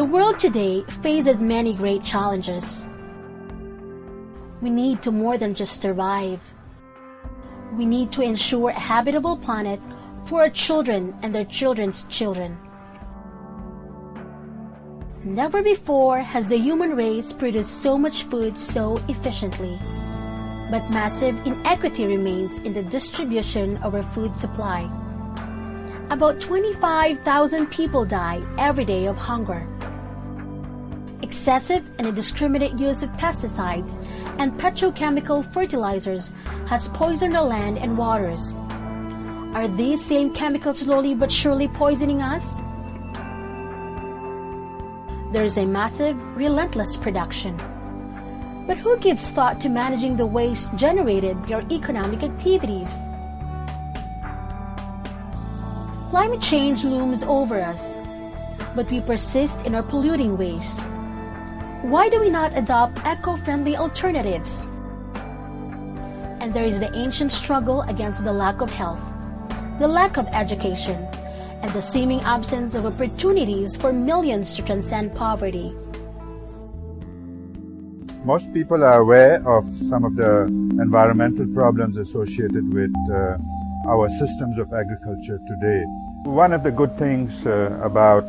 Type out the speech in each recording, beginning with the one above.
world today faces many great challenges. We need to more than just survive. We need to ensure a habitable planet for our children and their children's children. Never before has the human race produced so much food so efficiently. But massive inequity remains in the distribution of our food supply. About 25,000 people die every day of hunger. Excessive and indiscriminate use of pesticides and petrochemical fertilizers has poisoned our land and waters. Are these same chemicals slowly but surely poisoning us? There is a massive, relentless production. But who gives thought to managing the waste generated by our economic activities? Climate change looms over us, but we persist in our polluting ways. Why do we not adopt eco-friendly alternatives? And there is the ancient struggle against the lack of health, the lack of education, and the seeming absence of opportunities for millions to transcend poverty. Most people are aware of some of the environmental problems associated with our systems of agriculture today. One of the good things about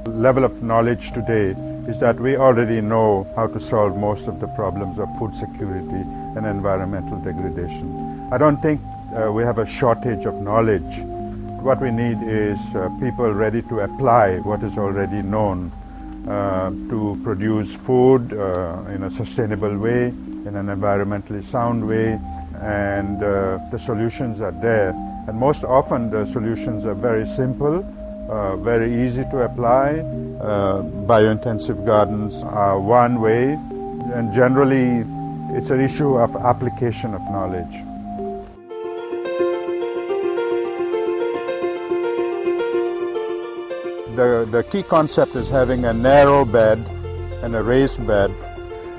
level of knowledge today is that we already know how to solve most of the problems of food security and environmental degradation. I don't think we have a shortage of knowledge. What we need is people ready to apply what is already known to produce food in a sustainable way, in an environmentally sound way, and the solutions are there. And most often the solutions are very simple, very easy to apply. Biointensive gardens are one way, and generally it's an issue of application of knowledge. The key concept is having a narrow bed and a raised bed.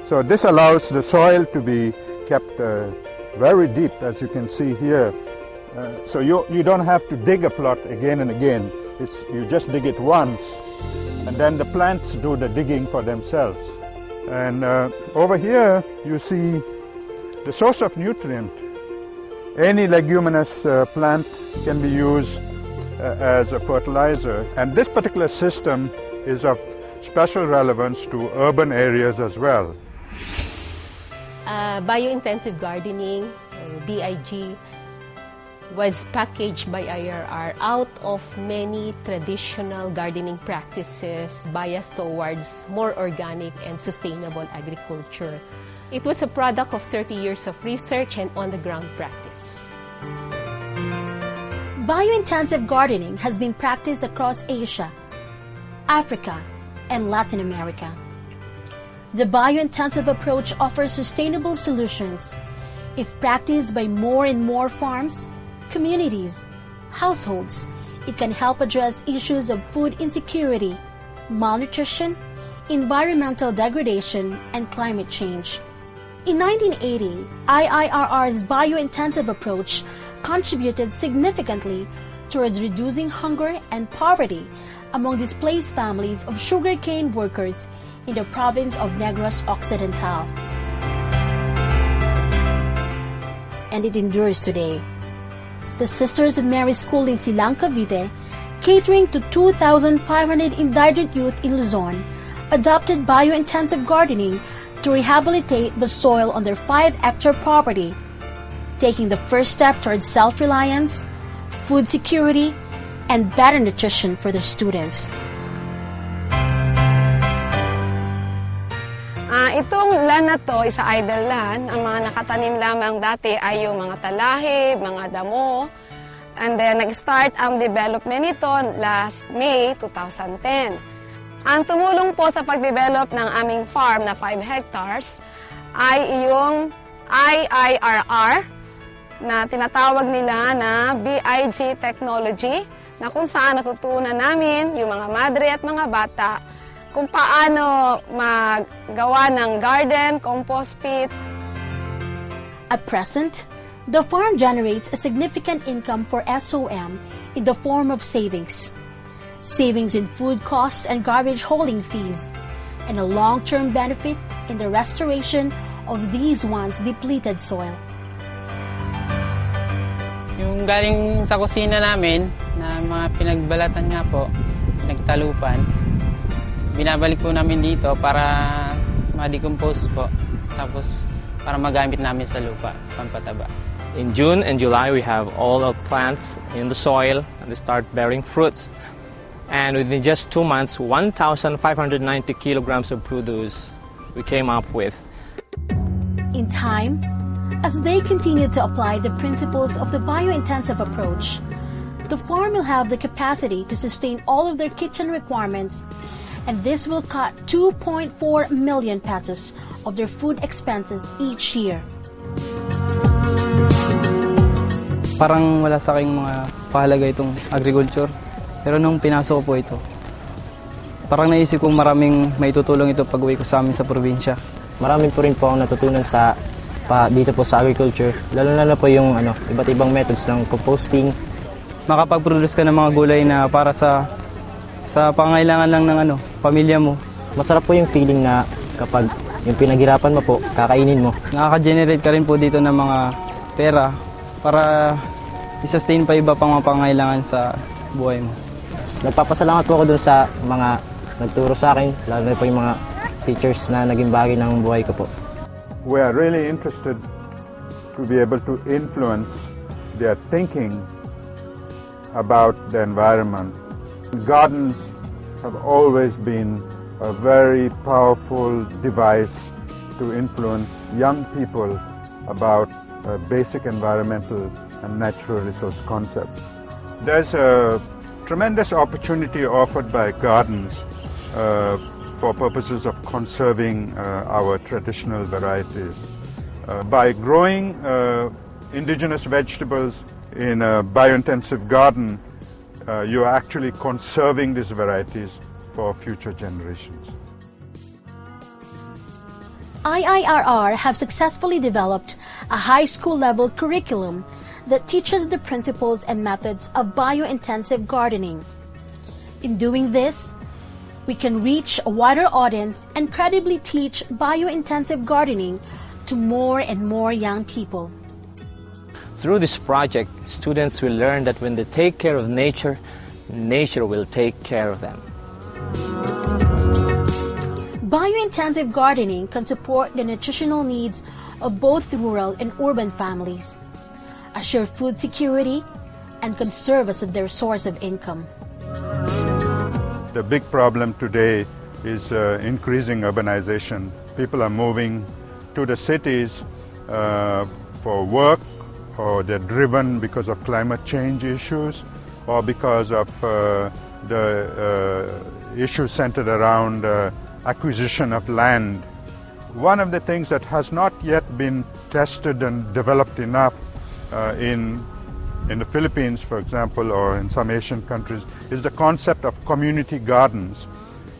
So this allows the soil to be kept very deep, as you can see here. So you don't have to dig a plot again and again. You just dig it once, and then the plants do the digging for themselves. And over here you see the source of nutrient. Any leguminous plant can be used as a fertilizer, and this particular system is of special relevance to urban areas as well. Biointensive gardening, BIG, was packaged by IRR out of many traditional gardening practices biased towards more organic and sustainable agriculture. It was a product of 30 years of research and on-the-ground practice. Biointensive gardening has been practiced across Asia, Africa, and Latin America. The biointensive approach offers sustainable solutions. If practiced by more and more farms, communities, households, it can help address issues of food insecurity, malnutrition, environmental degradation, and climate change. In 1980, IIRR's biointensive approach contributed significantly towards reducing hunger and poverty among displaced families of sugarcane workers in the province of Negros Occidental. And it endures today. The Sisters of Mary School in Silang, Cavite, catering to 2,500 indigent youth in Luzon, adopted biointensive gardening to rehabilitate the soil on their 5-hectare property, taking the first step towards self-reliance, food security, and better nutrition for their students. Itong land na to is idle land. Ang mga nakatanim lamang dati ay yung mga talahi, mga damo. And then nag-start ang development nito last May 2010. Ang tumulong po sa pag-develop ng aming farm na 5 hectares ay yung IIRR, na tinatawag nila na BIG technology, na kung saan natutunan namin yung mga madre at mga bata kung paano maggawa ng garden, compost pit. At present, the farm generates a significant income for SOM in the form of savings. savings in food costs and garbage hauling fees, and a long-term benefit in the restoration of these once depleted soil. Yung galing sa kusina namin, na mga pinagbalatan nga po, pinagtalupan, binabalik po namin dito para ma-decompose po, tapos para magamit namin sa lupa, pampataba. In June and July, we have all our plants in the soil and they start bearing fruits. And within just 2 months, 1,590 kilograms of produce we came up with. In time, as they continue to apply the principles of the bio-intensive approach, the farm will have the capacity to sustain all of their kitchen requirements, and this will cut 2.4 million pesos of their food expenses each year. Parang wala sa aking mga pahalaga itong agriculture. Pero nung pinasok ko po ito, parang naisip kong maraming maitutulong ito pag-uwi ko sa amin sa probinsya. Marami po rin po akong natutunan dito po sa agriculture. Lalo-lalo po yung iba't ibang methods ng composting. Makapag-produce ka ng mga gulay na para sa pangailangan lang ng pamilya mo. Masarap po yung feeling na kapag yung pinaghirapan mo po, kakainin mo. Nakaka-generate ka rin po dito ng mga pera para i-sustain pa iba pang mga pangailangan sa buhay mo. Nagpapasalamat po ako dun sa mga nagturo sa akin, lalo na po yung mga teachers na naging bagay ng buhay ko po. We are really interested to be able to influence their thinking about the environment. Gardens have always been a very powerful device to influence young people about basic environmental and natural resource concepts. There's a tremendous opportunity offered by gardens for purposes of conserving our traditional varieties. By growing indigenous vegetables in a bio-intensive garden, you are actually conserving these varieties for future generations. IIRR have successfully developed a high school level curriculum that teaches the principles and methods of bio-intensive gardening. In doing this, we can reach a wider audience and credibly teach bio-intensive gardening to more and more young people. Through this project, students will learn that when they take care of nature, nature will take care of them. Bio-intensive gardening can support the nutritional needs of both rural and urban families, assure food security, and can serve as their source of income. The big problem today is increasing urbanization. People are moving to the cities for work, or they're driven because of climate change issues, or because of the issues centered around acquisition of land. One of the things that has not yet been tested and developed enough in the Philippines, for example, or in some Asian countries, is the concept of community gardens,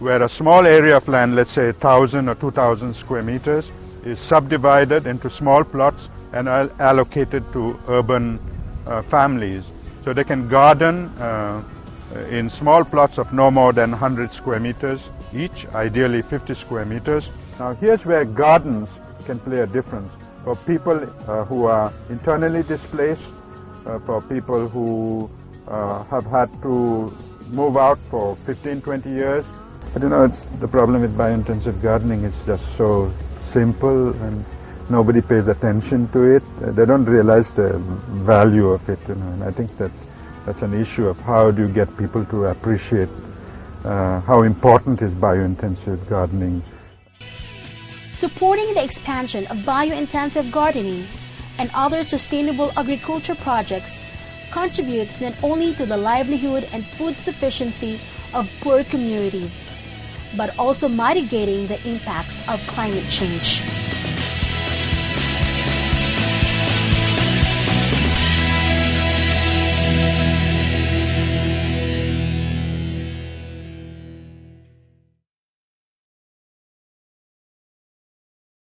where a small area of land, let's say 1,000 or 2,000 square meters, is subdivided into small plots and allocated to urban families. So they can garden in small plots of no more than 100 square meters each, ideally 50 square meters. Now here's where gardens can play a difference for people who are internally displaced, for people who have had to move out for 15-20 years. But the problem with bio-intensive gardening is just so simple and nobody pays attention to it. They don't realize the value of it, and I think that's an issue of how do you get people to appreciate how important is bio-intensive gardening. Supporting the expansion of bio-intensive gardening and other sustainable agriculture projects contributes not only to the livelihood and food sufficiency of poor communities, but also mitigating the impacts of climate change.